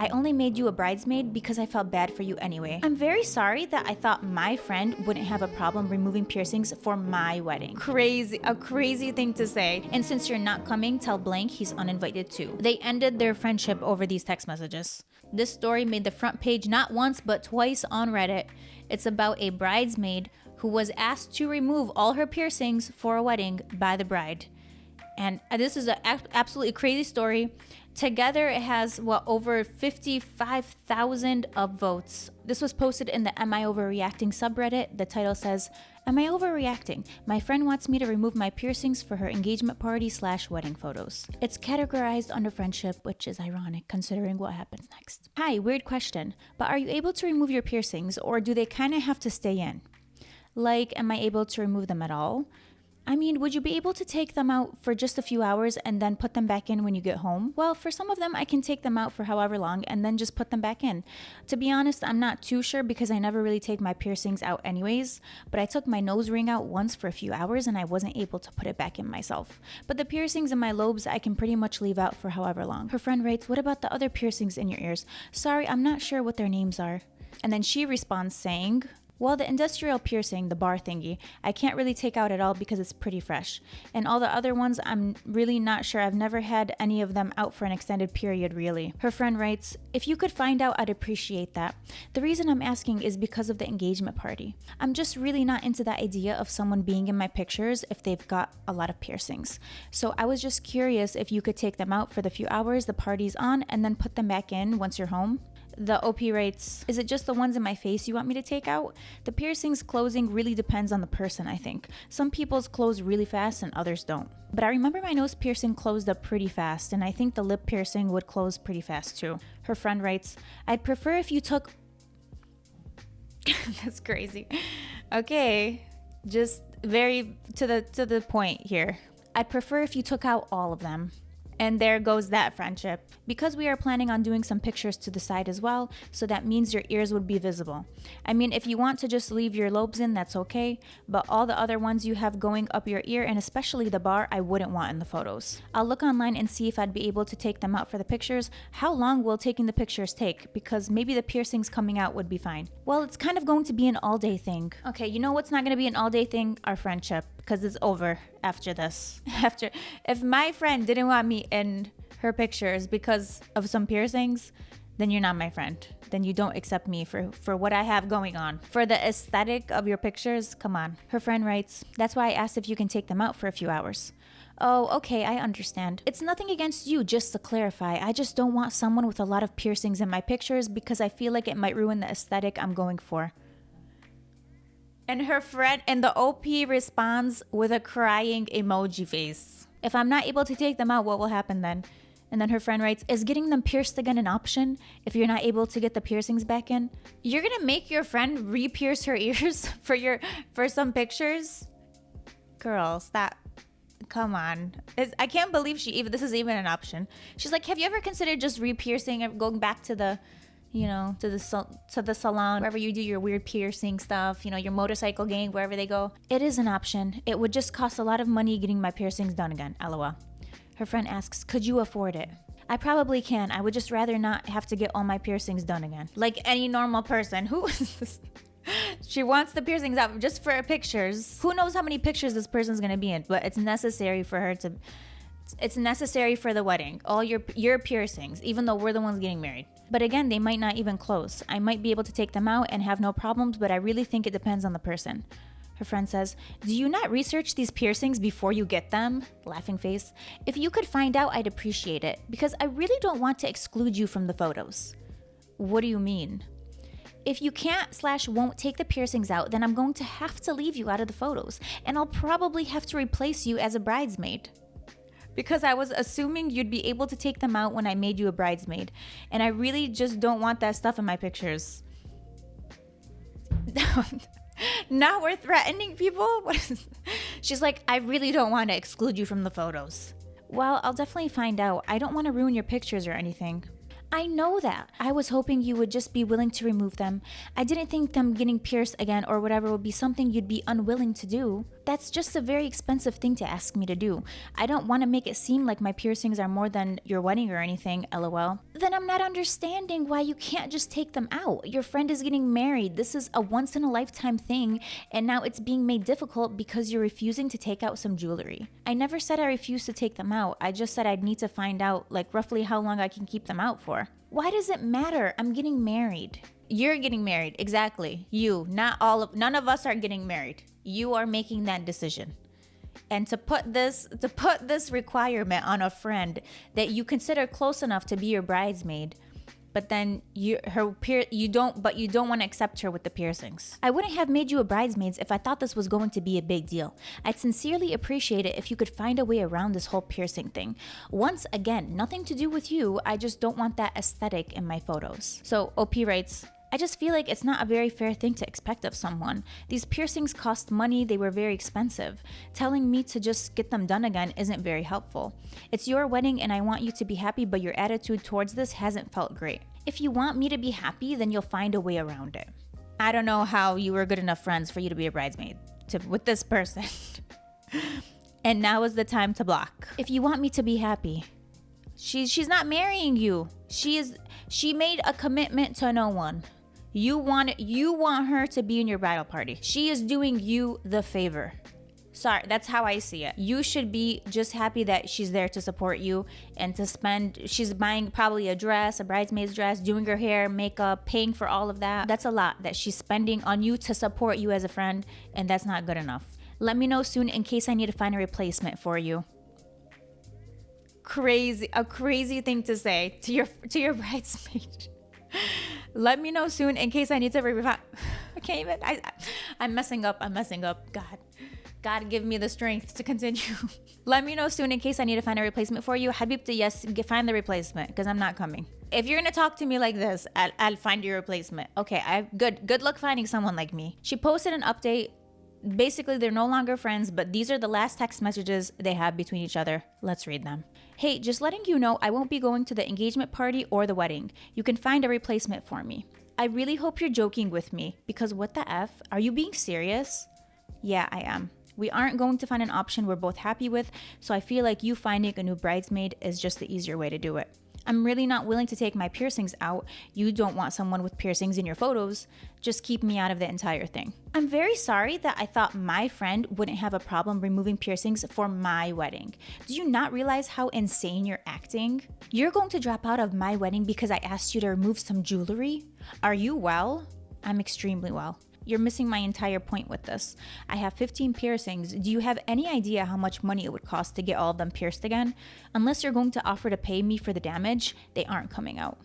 I only made you a bridesmaid because I felt bad for you anyway. I'm very sorry that I thought my friend wouldn't have a problem removing piercings for my wedding. Crazy, a crazy thing to say. And since you're not coming, tell blank he's uninvited too. They ended their friendship over these text messages. This story made the front page not once but twice on Reddit. It's about a bridesmaid who was asked to remove all her piercings for a wedding by the bride. And this is an absolutely crazy story. Together, it has, over 55,000 upvotes. This was posted in the Am I Overreacting subreddit. The title says, Am I overreacting? My friend wants me to remove my piercings for her engagement party / wedding photos. It's categorized under friendship, which is ironic considering what happens next. Hi, weird question, but are you able to remove your piercings or do they kind of have to stay in? Like, am I able to remove them at all? I mean, would you be able to take them out for just a few hours and then put them back in when you get home? Well, for some of them, I can take them out for however long and then just put them back in. To be honest, I'm not too sure because I never really take my piercings out anyways, but I took my nose ring out once for a few hours and I wasn't able to put it back in myself. But the piercings in my lobes, I can pretty much leave out for however long. Her friend writes, what about the other piercings in your ears? Sorry, I'm not sure what their names are. And then she responds saying, well, the industrial piercing, the bar thingy, I can't really take out at all because it's pretty fresh. And all the other ones, I'm really not sure. I've never had any of them out for an extended period, really. Her friend writes, if you could find out, I'd appreciate that. The reason I'm asking is because of the engagement party. I'm just really not into that idea of someone being in my pictures if they've got a lot of piercings. So I was just curious if you could take them out for the few hours the party's on and then put them back in once you're home. The OP writes, is it just the ones in my face you want me to take out? The piercings closing really depends on the person, I think. Some people's close really fast and others don't. But I remember my nose piercing closed up pretty fast, and I think the lip piercing would close pretty fast too. Her friend writes, I'd prefer if you took... That's crazy. Okay, just very to the point here. I'd prefer if you took out all of them. And there goes that friendship. Because we are planning on doing some pictures to the side as well, so that means your ears would be visible. I mean, if you want to just leave your lobes in, that's okay, but all the other ones you have going up your ear, and especially the bar, I wouldn't want in the photos. I'll look online and see if I'd be able to take them out for the pictures. How long will taking the pictures take? Because maybe the piercings coming out would be fine. Well, it's kind of going to be an all-day thing. Okay, you know what's not going to be an all-day thing? Our friendship. Because it's over after this. If my friend didn't want me in her pictures because of some piercings, then you're not my friend. Then you don't accept me for what I have going on. For the aesthetic of your pictures, come on. Her friend writes, that's why I asked if you can take them out for a few hours. Oh, okay, I understand. It's nothing against you, just to clarify. I just don't want someone with a lot of piercings in my pictures because I feel like it might ruin the aesthetic I'm going for. And her friend and the OP responds with a crying emoji face. If I'm not able to take them out, what will happen then? And then her friend writes, is getting them pierced again an option if you're not able to get the piercings back in? You're gonna make your friend re-pierce her ears for some pictures? Girl, stop. Come on. I can't believe this is even an option. She's like, have you ever considered just re-piercing or going back to the to the salon, wherever you do your weird piercing stuff, your motorcycle gang, wherever they go. It is an option. It would just cost a lot of money getting my piercings done again, lol. Her friend asks, could you afford it? I probably can. I would just rather not have to get all my piercings done again. Like any normal person. Who is this? She wants the piercings out just for her pictures. Who knows how many pictures this person's gonna be in, but it's necessary for her to... It's necessary for the wedding. All your piercings, even though we're the ones getting married. But again, they might not even close. I might be able to take them out and have no problems, but I really think it depends on the person. Her friend says, do you not research these piercings before you get them? Laughing face. If you could find out, I'd appreciate it, because I really don't want to exclude you from the photos. What do you mean? If you can't/won't take the piercings out, then I'm going to have to leave you out of the photos, and I'll probably have to replace you as a bridesmaid. Because I was assuming you'd be able to take them out when I made you a bridesmaid. And I really just don't want that stuff in my pictures. Now we're threatening people? She's like, I really don't want to exclude you from the photos. Well, I'll definitely find out. I don't want to ruin your pictures or anything. I know that. I was hoping you would just be willing to remove them. I didn't think them getting pierced again or whatever would be something you'd be unwilling to do. That's just a very expensive thing to ask me to do. I don't want to make it seem like my piercings are more than your wedding or anything, lol. Then I'm not understanding why you can't just take them out. Your friend is getting married. This is a once in a lifetime thing, and now it's being made difficult because you're refusing to take out some jewelry. I never said I refused to take them out. I just said I'd need to find out like roughly how long I can keep them out for. Why does it matter? I'm getting married. You're getting married, exactly. You, none of us are getting married. You are making that decision. And to put this requirement on a friend that you consider close enough to be your bridesmaid, but then you don't want to accept her with the piercings. I wouldn't have made you a bridesmaid if I thought this was going to be a big deal. I'd sincerely appreciate it if you could find a way around this whole piercing thing. Once again, nothing to do with you, I just don't want that aesthetic in my photos. So OP writes, I just feel like it's not a very fair thing to expect of someone. These piercings cost money, they were very expensive. Telling me to just get them done again isn't very helpful. It's your wedding and I want you to be happy, but your attitude towards this hasn't felt great. If you want me to be happy, then you'll find a way around it. I don't know how you were good enough friends for you to be a bridesmaid with this person. And now is the time to block. If you want me to be happy, she's not marrying you. She made a commitment to no one. You want her to be in your bridal party. She is doing you the favor. Sorry, that's how I see it. You should be just happy that she's there to support you and to spend. She's buying probably a dress, a bridesmaid's dress, doing her hair, makeup, paying for all of that. That's a lot that she's spending on you to support you as a friend, and that's not good enough. Let me know soon in case I need to find a replacement for you. A crazy thing to say to your bridesmaid. Let me know soon in case I need to I can't even. I'm messing up. God, give me the strength to continue. Let me know soon in case I need to find a replacement for you. Habibti, yes, find the replacement because I'm not coming. If you're gonna talk to me like this, I'll find your replacement. Okay, good luck finding someone like me. She posted an update. Basically, they're no longer friends, but these are the last text messages they have between each other. Let's read them. Hey, just letting you know I won't be going to the engagement party or the wedding. You can find a replacement for me. I really hope you're joking with me because what the F? Are you being serious? Yeah, I am. We aren't going to find an option we're both happy with, so I feel like you finding a new bridesmaid is just the easier way to do it. I'm really not willing to take my piercings out. You don't want someone with piercings in your photos. Just keep me out of the entire thing. I'm very sorry that I thought my friend wouldn't have a problem removing piercings for my wedding. Do you not realize how insane you're acting? You're going to drop out of my wedding because I asked you to remove some jewelry? Are you well? I'm extremely well. You're missing my entire point with this. I have 15 piercings. Do you have any idea how much money it would cost to get all of them pierced again? Unless you're going to offer to pay me for the damage, they aren't coming out.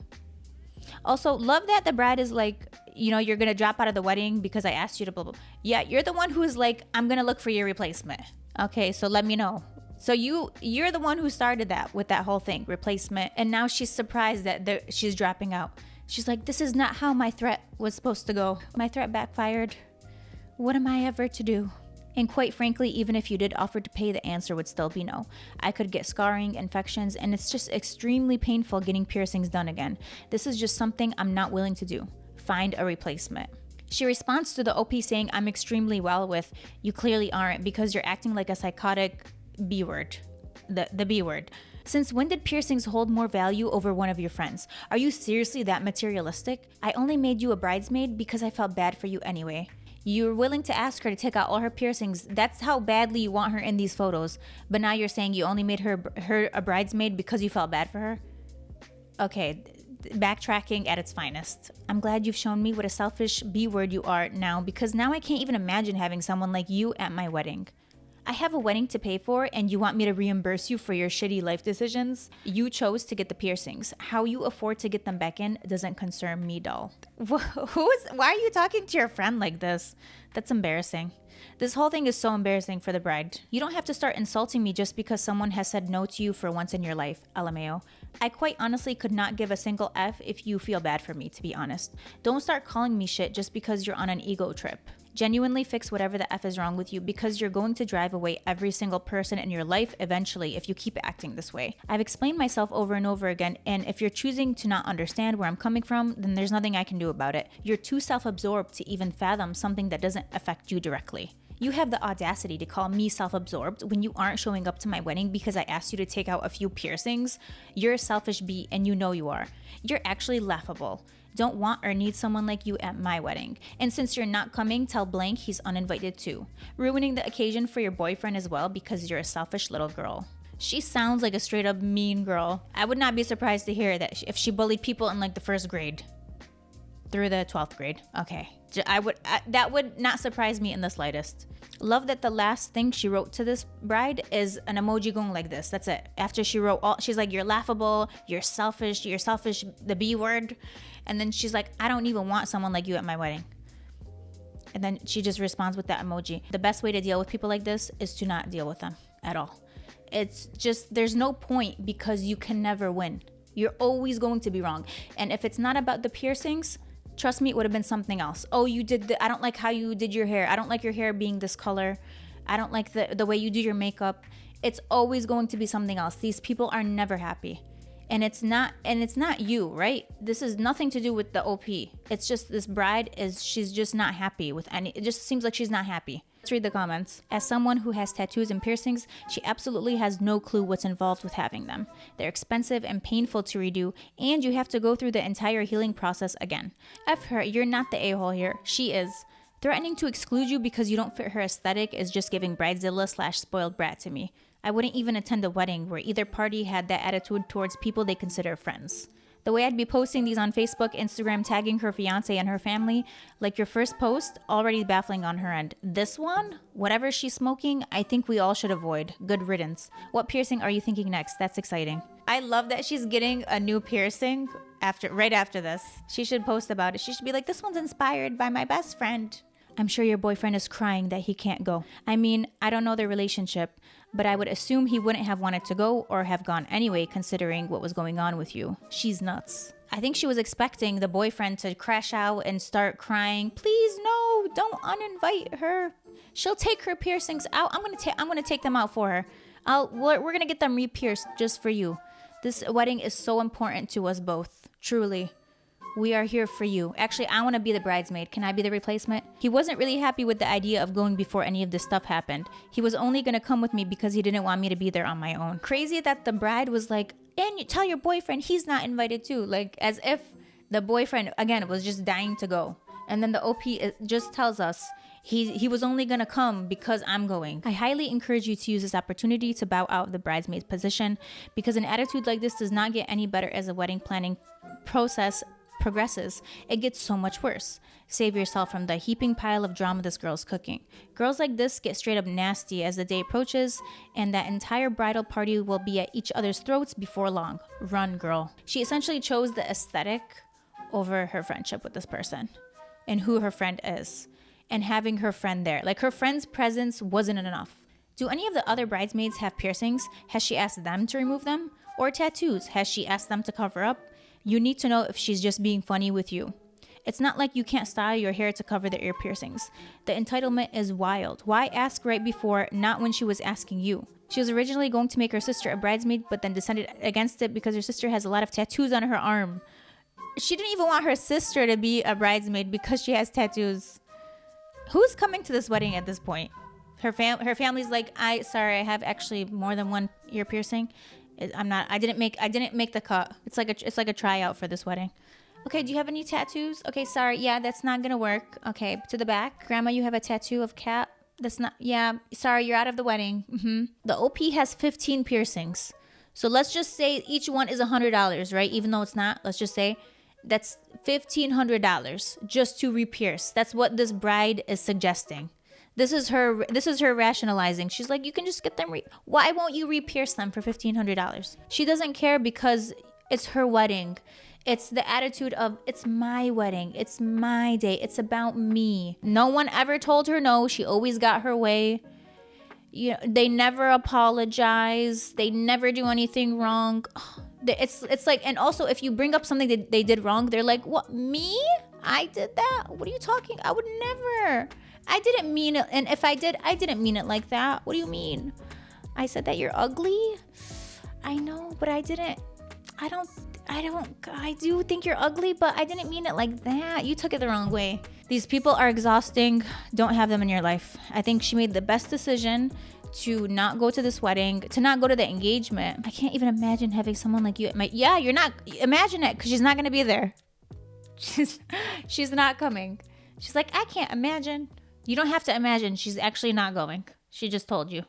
Also, love that the bride is like, you're going to drop out of the wedding because I asked you to blah, blah. Yeah, you're the one who's like, I'm going to look for your replacement. Okay, so let me know. So you're the one who started that with that whole thing, replacement. And now she's surprised that she's dropping out. She's like, this is not how my threat was supposed to go. My threat backfired. What am I ever to do? And quite frankly, even if you did offer to pay, the answer would still be no. I could get scarring, infections, and it's just extremely painful getting piercings done again. This is just something I'm not willing to do. Find a replacement. She responds to the OP saying, I'm extremely well with, you clearly aren't because you're acting like a psychotic B word. The B word. Since when did piercings hold more value over one of your friends? Are you seriously that materialistic? I only made you a bridesmaid because I felt bad for you anyway. You're willing to ask her to take out all her piercings. That's how badly you want her in these photos. But now you're saying you only made her a bridesmaid because you felt bad for her? Okay, backtracking at its finest. I'm glad you've shown me what a selfish B word you are now because now I can't even imagine having someone like you at my wedding. I have a wedding to pay for and you want me to reimburse you for your shitty life decisions? You chose to get the piercings. How you afford to get them back in doesn't concern me, doll. Why are you talking to your friend like this? That's embarrassing. This whole thing is so embarrassing for the bride. You don't have to start insulting me just because someone has said no to you for once in your life, LMAO. I quite honestly could not give a single F if you feel bad for me, to be honest. Don't start calling me shit just because you're on an ego trip. Genuinely fix whatever the F is wrong with you, because you're going to drive away every single person in your life eventually if you keep acting this way. I've explained myself over and over again, and if you're choosing to not understand where I'm coming from, then there's nothing I can do about it. You're too self-absorbed to even fathom something that doesn't affect you directly. You have the audacity to call me self-absorbed when you aren't showing up to my wedding because I asked you to take out a few piercings. You're a selfish bee, and you know you are. You're actually laughable. Don't want or need someone like you at my wedding. And since you're not coming, tell blank he's uninvited too. Ruining the occasion for your boyfriend as well because you're a selfish little girl. She sounds like a straight up mean girl. I would not be surprised to hear that if she bullied people in like the 1st grade through the 12th grade. Okay. That would not surprise me in the slightest. Love that the last thing she wrote to this bride is an emoji going like this. That's it. After she wrote she's like, you're laughable, you're selfish, the B word. And then she's like, I don't even want someone like you at my wedding. And then she just responds with that emoji. The best way to deal with people like this is to not deal with them at all. It's just, there's no point because you can never win. You're always going to be wrong. And if it's not about the piercings, trust me, it would have been something else. Oh, I don't like how you did your hair. I don't like your hair being this color. I don't like the way you do your makeup. It's always going to be something else. These people are never happy. And it's not you, right? This is nothing to do with the OP. It's just this bride she's just not happy with it just seems like she's not happy. Let's read the comments. As someone who has tattoos and piercings, she absolutely has no clue what's involved with having them. They're expensive and painful to redo, and you have to go through the entire healing process again. F her, you're not the a-hole here. She is. Threatening to exclude you because you don't fit her aesthetic is just giving Bridezilla / spoiled brat to me. I wouldn't even attend a wedding where either party had that attitude towards people they consider friends. The way I'd be posting these on Facebook, Instagram, tagging her fiance and her family, like your first post, already baffling on her end. This one, whatever she's smoking, I think we all should avoid. Good riddance. What piercing are you thinking next? That's exciting. I love that she's getting a new piercing right after this. She should post about it. She should be like, this one's inspired by my best friend. I'm sure your boyfriend is crying that he can't go. I mean, I don't know their relationship, but I would assume he wouldn't have wanted to go or have gone anyway, considering what was going on with you. She's nuts. I think she was expecting the boyfriend to crash out and start crying. Please, no, don't uninvite her. She'll take her piercings out. I'm gonna take them out for her. We're gonna get them re-pierced just for you. This wedding is so important to us both. Truly. We are here for you. Actually, I want to be the bridesmaid. Can I be the replacement? He wasn't really happy with the idea of going before any of this stuff happened. He was only going to come with me because he didn't want me to be there on my own. Crazy that the bride was like, and you tell your boyfriend he's not invited too. Like, as if the boyfriend, again, was just dying to go. And then the OP just tells us he was only going to come because I'm going. I highly encourage you to use this opportunity to bow out of the bridesmaid's position, because an attitude like this does not get any better as the wedding planning process progresses. It gets so much worse. Save yourself from the heaping pile of drama this girl's cooking. Girls like this get straight up nasty as the day approaches, and that entire bridal party will be at each other's throats before long. Run, girl. She essentially chose the aesthetic over her friendship with this person and who her friend is, and having her friend there. Like, her friend's presence wasn't enough. Do any of the other bridesmaids have piercings? Has she asked them to remove them? Or tattoos? Has she asked them to cover up? You need to know if she's just being funny with you. It's not like you can't style your hair to cover the ear piercings. The entitlement is wild. Why ask right before, not when she was asking you? She was originally going to make her sister a bridesmaid, but then decided against it because her sister has a lot of tattoos on her arm. She didn't even want her sister to be a bridesmaid because she has tattoos. Who's coming to this wedding at this point? Her family's like, I have actually more than one ear piercing. I didn't make the cut. It's like a tryout for this wedding. Okay, do you have any tattoos? Okay, sorry. Yeah, that's not gonna work. Okay, to the back. Grandma, you have a tattoo of cat. That's not, yeah, sorry, you're out of the wedding. The OP has 15 piercings. So let's just say each one is $100, right? Even though it's not, let's just say that's $1,500 just to re-pierce. That's what this bride is suggesting. This is her rationalizing. She's like, you can just get them. Why won't you re-pierce them for $1,500? She doesn't care because it's her wedding. It's the attitude of, it's my wedding, it's my day, it's about me. No one ever told her no. She always got her way. You know, they never apologize. They never do anything wrong. It's like, and also if you bring up something that they did wrong, they're like, what, me? I did that? What are you talking? I would never. I didn't mean it. And if I did, I didn't mean it like that. What do you mean? I said that you're ugly? I know, but I didn't. I do think you're ugly, but I didn't mean it like that. You took it the wrong way. These people are exhausting. Don't have them in your life. I think she made the best decision to not go to this wedding, to not go to the engagement. I can't even imagine having someone like you at my, yeah, you're not, imagine it, because she's not going to be there. She's not coming. She's like, I can't imagine. You don't have to imagine. She's actually not going. She just told you.